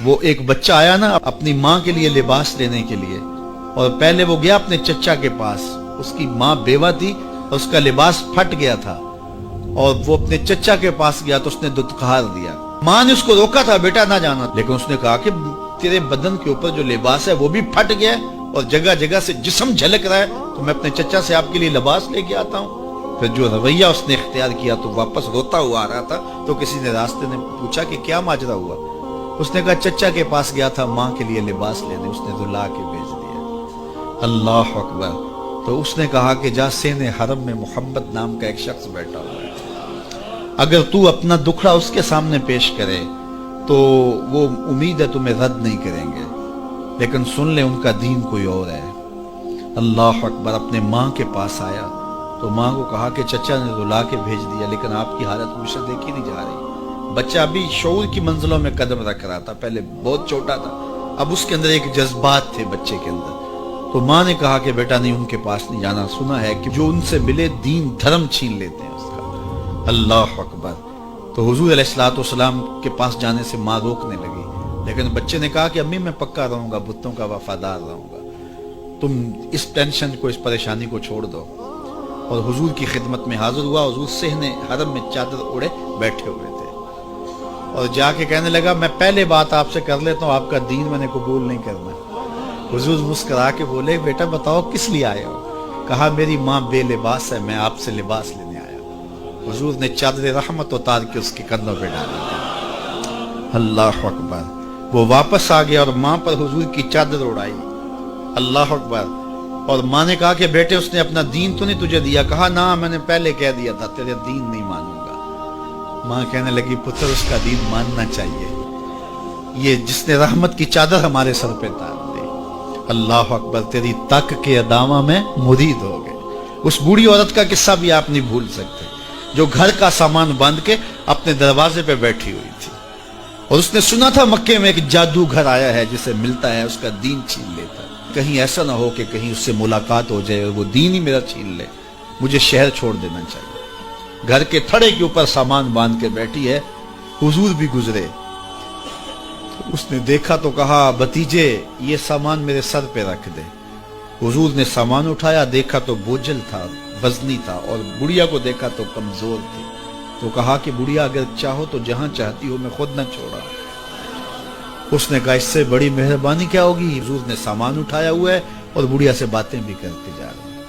وہ ایک بچہ آیا نا اپنی ماں کے لیے لباس لینے کے لیے، اور پہلے وہ گیا اپنے چچا کے پاس، اس کی ماں بیوہ تھی اور اس کا لباس پھٹ گیا تھا، اور وہ اپنے چچا کے پاس گیا تو اس نے دتکار دیا۔ ماں نے اس کو روکا تھا بیٹا نہ جانا، لیکن اس نے کہا کہ تیرے بدن کے اوپر جو لباس ہے وہ بھی پھٹ گیا ہے اور جگہ جگہ سے جسم جھلک رہا ہے، تو میں اپنے چچا سے آپ کے لیے لباس لے کے آتا ہوں۔ پھر جو رویہ اس نے اختیار کیا تو واپس روتا ہوا آ رہا تھا، تو کسی نے راستے نے پوچھا کہ کیا ماجرا ہوا؟ اس نے کہا چچا کے پاس گیا تھا ماں کے لیے لباس لینے، اس نے رلا کے بھیج دیا۔ اللہ اکبر۔ تو اس نے کہا کہ جا سین حرم میں محمد نام کا ایک شخص بیٹھا ہوا ہے، اگر تو اپنا دکھڑا اس کے سامنے پیش کرے تو وہ امید ہے تمہیں رد نہیں کریں گے، لیکن سن لے ان کا دین کوئی اور ہے۔ اللہ اکبر۔ اپنے ماں کے پاس آیا تو ماں کو کہا کہ چچا نے رلا کے بھیج دیا، لیکن آپ کی حالت مجھ سے دیکھی نہیں جا رہی۔ بچہ ابھی شعور کی منزلوں میں قدم رکھ رہا تھا، پہلے بہت چھوٹا تھا، اب اس کے اندر ایک جذبات تھے بچے کے اندر۔ تو ماں نے کہا کہ بیٹا نہیں، ان کے پاس نہیں جانا، سنا ہے کہ جو ان سے ملے دین دھرم چھین لیتے ہیں اس کا۔ اللہ اکبر۔ تو حضور علیہ الصلوۃ والسلام کے پاس جانے سے ماں روکنے لگی، لیکن بچے نے کہا کہ امی میں پکا رہوں گا، بتوں کا وفادار رہوں گا، تم اس ٹینشن کو، اس پریشانی کو چھوڑ دو۔ اور حضور کی خدمت میں حاضر ہوا۔ حضور صحن حرم میں چادر اڑے بیٹھے ہوئے تھے، اور جا کے کہنے لگا میں پہلے بات آپ سے کر لیتا ہوں، آپ کا دین میں نے قبول نہیں کرنا۔ حضور مسکرا کے بولے بیٹا بتاؤ کس لیے آئے ہو؟ کہا میری ماں بے لباس ہے، میں آپ سے لباس لینے آیا ہوں۔ حضور نے چادر رحمت اتار کے اس کے کندھوں پہ ڈال دیا۔ اللہ اکبر۔ وہ واپس آ گیا اور ماں پر حضور کی چادر اڑائی۔ اللہ اکبر۔ اور ماں نے کہا کہ بیٹے اس نے اپنا دین تو نہیں تجھے دیا؟ کہا نہ، میں نے پہلے کہہ دیا تھا تیرے دین نہیں مانوں گا۔ ماں کہنے لگی پتر اس کا دین ماننا چاہیے، یہ جس نے رحمت کی چادر ہمارے سر پہ ڈال دی۔ اللہ اکبر۔ تیری تک کے ادامہ میں مرید ہو گئے۔ اس بوڑھی عورت کا قصہ بھی آپ نہیں بھول سکتے، جو گھر کا سامان باندھ کے اپنے دروازے پہ بیٹھی ہوئی تھی، اور اس نے سنا تھا مکے میں ایک جادوگر آیا ہے جسے ملتا ہے اس کا دین چھین لیتا ہے، کہیں ایسا نہ ہو کہ کہیں اس سے ملاقات ہو جائے اور وہ دین ہی میرا چھین لے، مجھے شہر چھوڑ دینا چاہیے۔ گھر کے تھڑے کے اوپر سامان باندھ کے بیٹھی ہے۔ حضور بھی گزرے، اس نے دیکھا تو کہا بھتیجے یہ سامان میرے سر پہ رکھ دے۔ حضور نے سامان اٹھایا، دیکھا تو بوجھل تھا، وزنی تھا، اور بڑھیا کو دیکھا تو کمزور تھی۔ تو کہا کہ بڑھیا اگر چاہو تو جہاں چاہتی ہو میں خود نہ چھوڑا۔ اس نے کہا اس سے بڑی مہربانی کیا ہوگی؟ حضور نے سامان اٹھایا ہوا ہے اور بڑھیا سے باتیں بھی کرتے جا رہے ہیں۔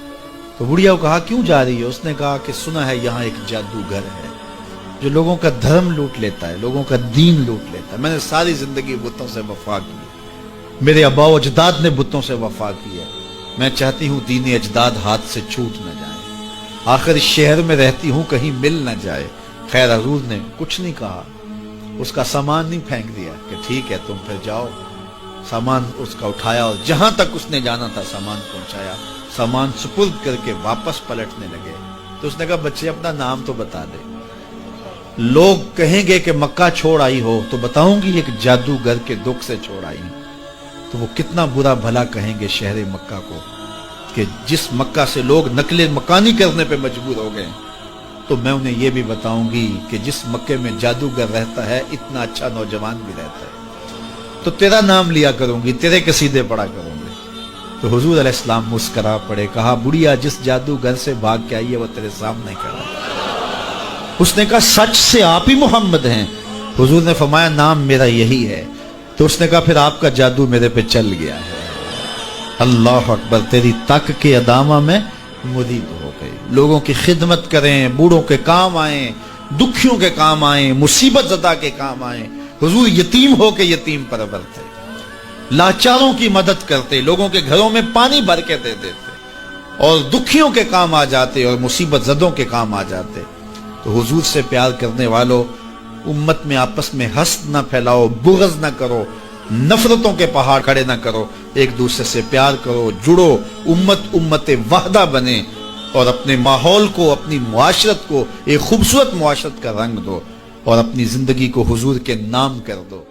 تو بڑھیا کو کہا کیوں جا رہی ہے؟ اس نے کہا کہ سنا ہے یہاں ایک جادوگر ہے جو لوگوں کا دھرم لوٹ لیتا ہے، لوگوں کا دین لوٹ لیتا ہے۔ میں نے ساری زندگی بتوں سے وفا کی، میرے آباء و اجداد نے بتوں سے وفا کی ہے، میں چاہتی ہوں دین اجداد ہاتھ سے چھوٹ نہ جائے، آخر اس شہر میں رہتی ہوں کہیں مل نہ جائے۔ خیر حضور نے کچھ نہیں کہا، اس کا سامان نہیں پھینک دیا کہ ٹھیک ہے تم پھر جاؤ۔ سامان اس کا اٹھایا اور جہاں تک اس نے جانا تھا سامان پہنچایا، سامان سپرد کر کے واپس پلٹنے لگے۔ تو اس نے کہا بچے اپنا نام تو بتا دے، لوگ کہیں گے کہ مکہ چھوڑ آئی ہو تو بتاؤں گی ایک جادوگر کے دکھ سے چھوڑ آئی ہوں، تو وہ کتنا برا بھلا کہیں گے شہر مکہ کو کہ جس مکہ سے لوگ نقل مکانی کرنے پہ مجبور ہو گئے۔ تو میں انہیں یہ بھی بتاؤں گی کہ جس مکے میں جادوگر رہتا ہے اتنا اچھا نوجوان بھی رہتا ہے، تو تیرا نام لیا کروں گی، تیرے قصیدے پڑھا کروں گی۔ تو حضور علیہ السلام مسکرا پڑے، کہا بڑھیا جس جادوگر سے بھاگ کے آئی ہے وہ تیرے سامنے کھڑا ہے۔ اس نے کہا سچ سے آپ ہی محمد ہیں؟ حضور نے فرمایا نام میرا یہی ہے۔ تو اس نے کہا پھر آپ کا جادو میرے پہ چل گیا ہے۔ اللہ اکبر۔ تیری تک کے ادامہ میں مرید ہو گئی، لوگوں کی خدمت کریں، بوڑھوں کے کام آئیں، دکھیوں کے کام آئیں، مصیبت زدہ کے کام آئیں۔ حضور یتیم ہو کے یتیم پرور تھے، لاچاروں کی مدد کرتے، لوگوں کے گھروں میں پانی بھر کے دے دیتے، اور دکھیوں کے کام آ جاتے اور مصیبت زدوں کے کام آ جاتے۔ تو حضور سے پیار کرنے والوں، امت میں آپس میں حسد نہ پھیلاؤ، بغض نہ کرو، نفرتوں کے پہاڑ کھڑے نہ کرو، ایک دوسرے سے پیار کرو، جڑو، امت وحدہ بنے، اور اپنے ماحول کو، اپنی معاشرت کو ایک خوبصورت معاشرت کا رنگ دو، اور اپنی زندگی کو حضور کے نام کر دو۔